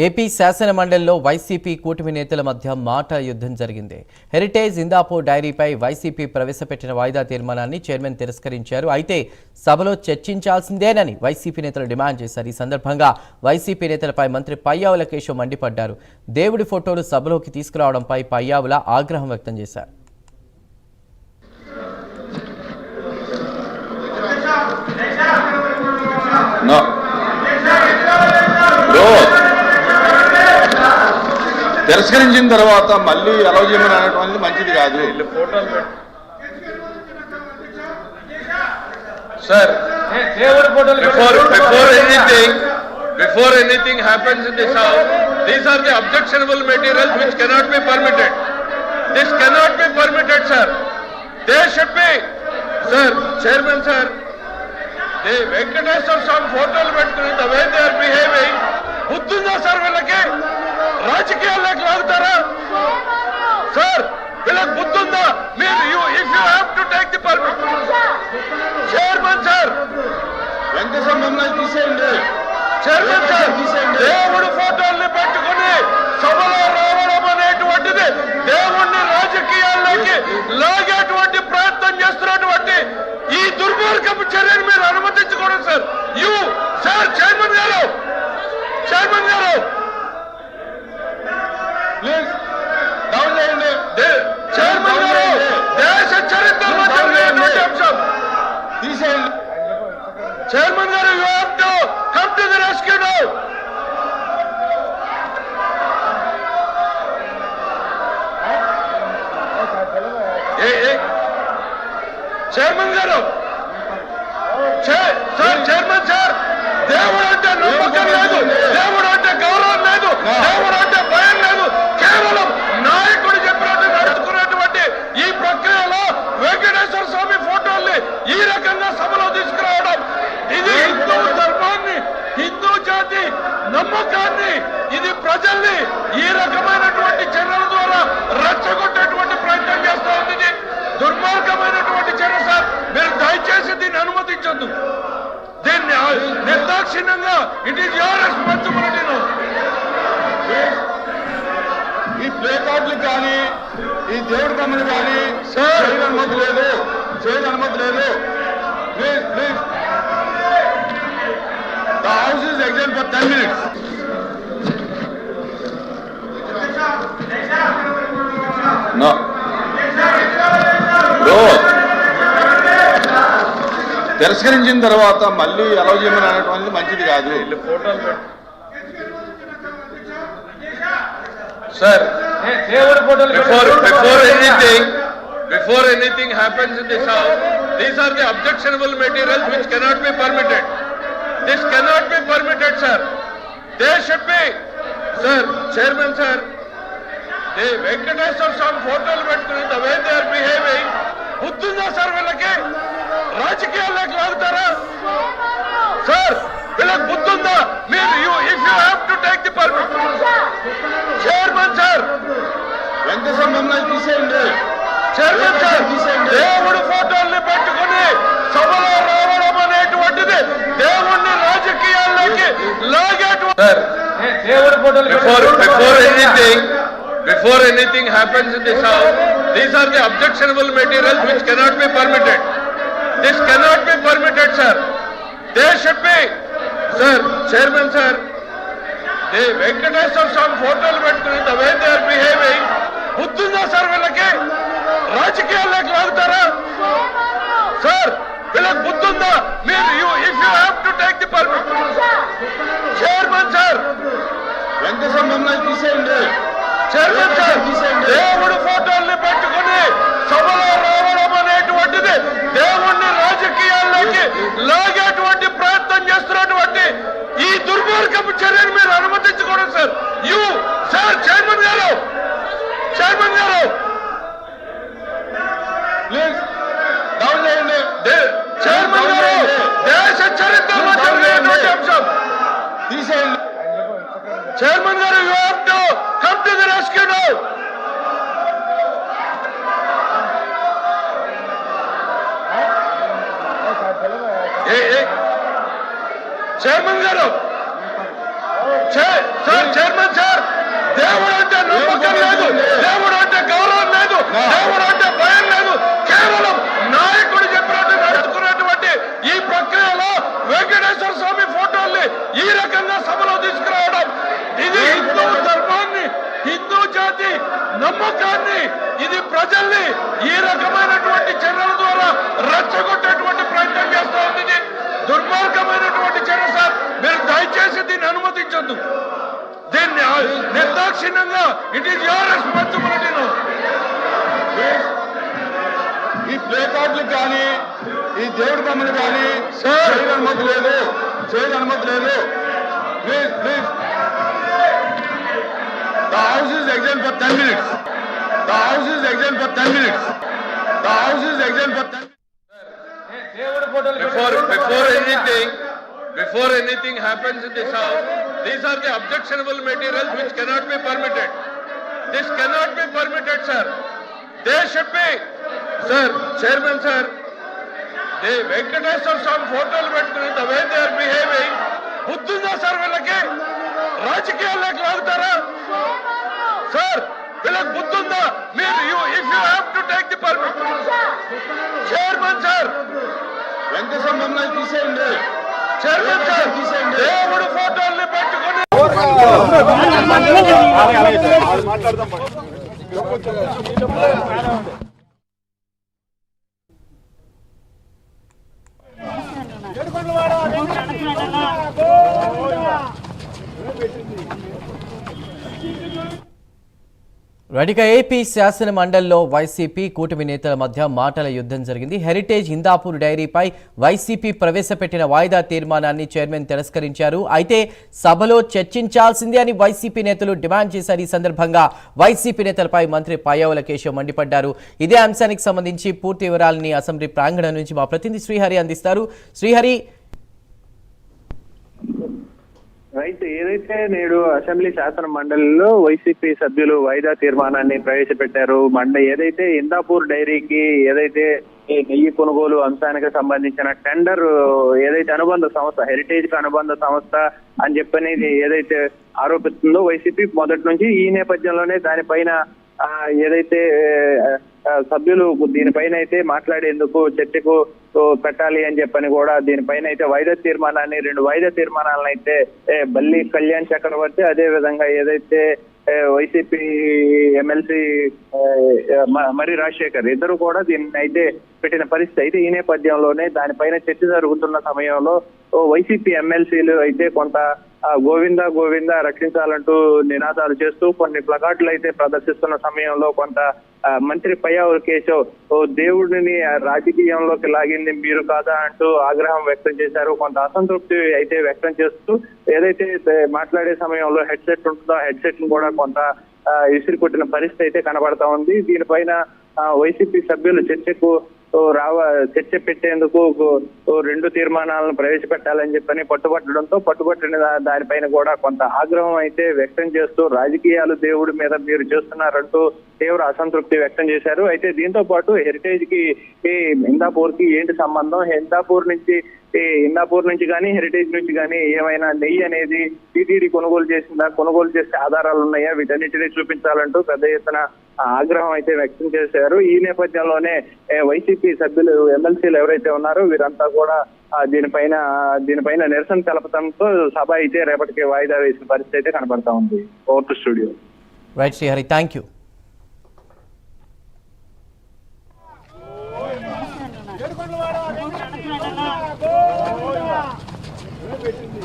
AP శాసన మండలిలో YCP కూటమి నేతల మధ్య మాట యుద్ధం జరిగింది. హెరిటేజ్ ఇందాపూర్ డైరీపై వైసీపీ ప్రవేశపెట్టిన వాయిదా తీర్మానాన్ని చైర్మన్ తిరస్కరించారు. అయితే సభలో చర్చించాల్సిందేనని వైసీపీ నేతలు డిమాండ్ చేశారు. ఈ సందర్భంగా వైసీపీ నేతలపై మంత్రి పయ్యావుల కేశవ్ మండిపడ్డారు. దేవుడి ఫోటోలు సభలోకి తీసుకురావడంపై పయ్యావుల ఆగ్రహం వ్యక్తం చేశారు. తిరస్కరించిన తర్వాత మళ్ళీ అలౌ చేయమని అనటువంటి మంచిది కాదు. Sir, before anything happens in this house, these are the objectionable materials which cannot be permitted. This cannot be permitted, sir. They should be, sir, Chairman, sir. The Venkateswara Swami photos పెట్టుకుని the way they are behaving, బుద్ధుందా sir వీళ్ళకి? రాజకీయాల్లోకి లాగుతారా sir? వీళ్ళకి బుద్ధుందా? మీరు if you have to take the permission, chairman sir, Venkateswara మమ్మల్ని తీసేయండి. Chairman sir, దేవుడు ఫోటోల్ని పెట్టుకుని సభలో రావడం అనేటువంటిది దేవుణ్ణి రాజకీయాల్లోకి లాగేటువంటి ప్రయత్నం చేస్తున్నటువంటి ఈ దుర్మార్గపు చర్యను మీరు అనుమతించకూడదు సార్. యూ సార్, చైర్మన్ గారు, చైర్మన్ గారు ప్లీజ్ డౌన్ చేయండి. చైర్మన్ గారు, దేశ చరిత్రలో జరిగినటువంటి అంశం తీసేయండి. చైర్మన్ గారు, you have to come to the rescue now. Chairman గారు, సార్, చైర్మన్ సార్, దేవుడు అంటే నమ్మకం లేదు, దేవుడు అంటే గౌరవం లేదు, దేవుడు అంటే భయం లేదు. కేవలం నాయకుడు చెప్పినట్టు నడుచుకున్నటువంటి ఈ ప్రక్రియలో వెంకటేశ్వర స్వామి ఫోటోల్ని ఈ రకంగా సభలో తీసుకురావడం, ఇది హిందూ ధర్మాన్ని, హిందూ జాతి నమ్మకాన్ని, ఇది ప్రజల్ని ఈ రకమైనటువంటి చర్యల ద్వారా రెచ్చగొట్టేటువంటి ప్రయత్నం చేస్తా ఉంది. ఇది దుర్మార్గమైనటువంటి చర్య సార్. మీరు దయచేసి దీన్ని అనుమతించొద్దు. దీన్ని నిర్దాక్షిణ్యంగా ఇట్ ఈస్ యువర్ రెస్పాన్సిబిలిటీ. ఈ ప్లే కార్డులు కానీ ఈ దేవుడి బొమ్మలు కానీ చేయని అనుమతి లేదు, చేయని అనుమతి లేదు. Please please, the house is exam for 10 minutes. No. తిరస్కరించిన తర్వాత మళ్ళీ అలౌ చేయమని అనటువంటి మంచిది కాదు. Sir, before anything happens in this house, these are the objectionable materials which cannot be permitted. This cannot be permitted, sir. They should be, sir, Chairman, sir. The Venkateswara Swami photos పెట్టుకుని the way they are behaving, బుద్ధుందా sir వీళ్ళకి? రాజకీయాల్లోకి లాగుతారా sir? వీళ్ళకి బుద్ధుందా? మీరు if you have to take the permission, chairman sir, Venkateswara మమ్మల్ని తీసేయండి. Chairman sir, దేవుడు ఫోటోల్ని పెట్టుకుని సభలో రావడం అనేటువంటిది దేవుణ్ణి రాజకీయాల్లోకి లాగేటువంటి సార్. దేవుడి ఫోటోలు before anything happens in this house, these are the objectionable materials which cannot be permitted. This cannot be permitted, sir. They should be, sir, Chairman, sir. The Venkateswara Swami photos పెట్టుకుని the way they are behaving, బుద్ధుందా sir వీళ్ళకి? రాజకీయాల్లోకి లాగుతారా sir? వీళ్ళకి బుద్ధుందా? మీరు if you have to take the permission, chairman sir, Venkateswara మమ్మల్ని తీసేయండి. Chairman sir, దేవుడు ఫోటోల్ని పెట్టుకుని సభలో రావడం అనేటువంటిది దేవుణ్ణి రాజకీయాల్లోకి లాగేటువంటి ప్రయత్నం చేస్తున్నటువంటి ఈ దుర్మార్గపు చర్యను మీరు అనుమతించకూడదు సార్. యూ సార్, చైర్మన్ గారు, చైర్మన్ గారు ప్లీజ్ డౌన్ చేయండి. చైర్మన్ గారు, దేశ చరిత్రలో జరిగినటువంటి అంశం తీసేయండి. చైర్మన్ గారు, you have to come to the rescue now. Chairman గారు, సార్ చైర్మన్ సార్, దేవుడు అంటే నమ్మకం లేదు, దేవుడు అంటే గౌరవం లేదు, దేవుడు అంటే భయం లేదు. కేవలం నాయకుడు చెప్పినట్టు నడుచుకున్నటువంటి ఈ ప్రక్రియలో వెంకటేశ్వర స్వామి ఫోటోల్ని ఈ రకంగా సభలో తీసుకురావడం, ఇది హిందూ ధర్మాన్ని, హిందూ జాతి నమ్మకాన్ని, ఇది ప్రజల్ని ఈ రకమైనటువంటి చర్యల ద్వారా రెచ్చగొట్టేటువంటి ప్రయత్నం చేస్తా ఉంది. ఇది దుర్మార్గమైనటువంటి చర్య సార్. మీరు దయచేసి దీన్ని అనుమతించొద్దు. దీన్ని నిర్దాక్షిణ్యంగా ఇట్ ఈస్ యువర్ రెస్పాన్సిబిలిటీ. ఈ ప్లే కార్డులు కానీ ఈ దేవుడి బొమ్మలు కానీ చేయని అనుమతి లేదు, చేయని అనుమతి లేదు. Please please, the house is exam for 10 minutes. The house is exam for 10 minutes. The house is exam for 10 minutes. Before anything happens in this house, these are the objectionable materials which cannot be permitted. This cannot be permitted, sir. They should be, sir, chairman sir, the Venkateswara Swami photos పెట్టుకుని the way they are behaving, బుద్ధుందా sir వీళ్ళకి? రాజకీయాల్లోకి లాగుతారా sir? వీళ్ళకి బుద్ధుందా? మీరు if you have to take the permit, chairman sir, Venkateswara బొమ్మలు తీసేయండి. Chairman sir, దేవుడు ఫోటోల్ని పెట్టుకుని ఇక ఏపీ శాసన మండలిలో వైసీపీ కూటమి నేతల మధ్య మాటల యుద్ధం జరిగింది. హెరిటేజ్ హిందాపూర్ డైరీపై వైసీపీ ప్రవేశపెట్టిన వాయిదా తీర్మానాన్ని చైర్మన్ తిరస్కరించారు. అయితే సభలో చర్చించాల్సిందే అని వైసీపీ నేతలు డిమాండ్ చేశారు. ఈ సందర్భంగా వైసీపీ నేతలపై మంత్రి పాయ్యావుల కేశవ్ మండిపడ్డారు. ఇదే అంశానికి సంబంధించి పూర్తి వివరాలని అసెంబ్లీ ప్రాంగణం నుంచి మా ప్రతినిధి శ్రీహరి అందిస్తారు. శ్రీహరి, రైట్, ఏదైతే నేడు అసెంబ్లీ శాసన మండలిలో వైసీపీ సభ్యులు వాయిదా తీర్మానాన్ని ప్రవేశపెట్టారు. ఏదైతే ఇందాపూర్ డైరీకి ఏదైతే ఈ నెయ్యి కొనుగోలు అంశానికి సంబంధించిన టెండర్ ఏదైతే అనుబంధ సంస్థ, హెరిటేజ్ కి అనుబంధ సంస్థ అని చెప్పని ఏదైతే ఆరోపిస్తుందో వైసీపీ మొదటి నుంచి, ఈ నేపథ్యంలోనే దానిపైన ఏదైతే సభ్యులు దీనిపైన అయితే మాట్లాడేందుకు చర్చకు పెట్టాలి అని చెప్పని కూడా దీనిపైన అయితే వాయిదా తీర్మానాన్ని, 2 వాయిదా తీర్మానాలను అయితే బల్లి కళ్యాణ్ చక్రవర్తి, అదే విధంగా ఏదైతే వైసీపీ ఎమ్మెల్సీ మరి రాజశేఖర్ ఇద్దరు కూడా దీన్ని అయితే పెట్టిన పరిస్థితి. అయితే ఈ నేపథ్యంలోనే దానిపైన చర్చ జరుగుతున్న సమయంలో వైసీపీ ఎమ్మెల్సీలు అయితే కొంత గోవింద గోవింద రక్షించాలంటూ నినాదాలు చేస్తూ కొన్ని ప్లకార్డులు అయితే ప్రదర్శిస్తున్న సమయంలో కొంత మంత్రి పాయ్యావుల కేశవ్ దేవుడిని రాజకీయంలోకి లాగింది మీరు కాదా అంటూ ఆగ్రహం వ్యక్తం చేశారు. కొంత అసంతృప్తి అయితే వ్యక్తం చేస్తూ ఏదైతే మాట్లాడే సమయంలో హెడ్సెట్ ఉంటుందో హెడ్సెట్ ను కూడా కొంత విసిరి కొట్టిన పరిస్థితి అయితే కనబడతా ఉంది. దీనిపైన వైసీపీ సభ్యులు చర్చ పెట్టేందుకు 2 తీర్మానాలను ప్రవేశపెట్టాలని చెప్పని పట్టుబట్టిన దానిపైన కూడా కొంత ఆగ్రహం అయితే వ్యక్తం చేస్తూ రాజకీయాలు దేవుడి మీద మీరు చేస్తున్నారంటూ తీవ్ర అసంతృప్తి వ్యక్తం చేశారు. అయితే దీంతో పాటు హెరిటేజ్ కి హిందాపూర్ కి ఏంటి సంబంధం, హిందాపూర్ నుంచి కానీ హెరిటేజ్ నుంచి కానీ ఏమైనా నెయ్యి అనేది టీటీడీ కొనుగోలు చేసిందా, కొనుగోలు చేసే ఆధారాలు ఉన్నాయా, వీటన్నిటినీ చూపించాలంటూ పెద్ద ఎత్తున ఆగ్రహం అయితే వ్యక్తం చేశారు. ఈ నేపథ్యంలోనే వైసీపీ సభ్యులు ఎమ్మెల్సీలు ఎవరైతే ఉన్నారో వీరంతా కూడా దీనిపైన నిరసన తెలపడంతో సభ అయితే రేపటికి వాయిదా వేసిన పరిస్థితి అయితే కనబడతా ఉంది. Over to studio. Right Srihari, thank you. పెట్టింది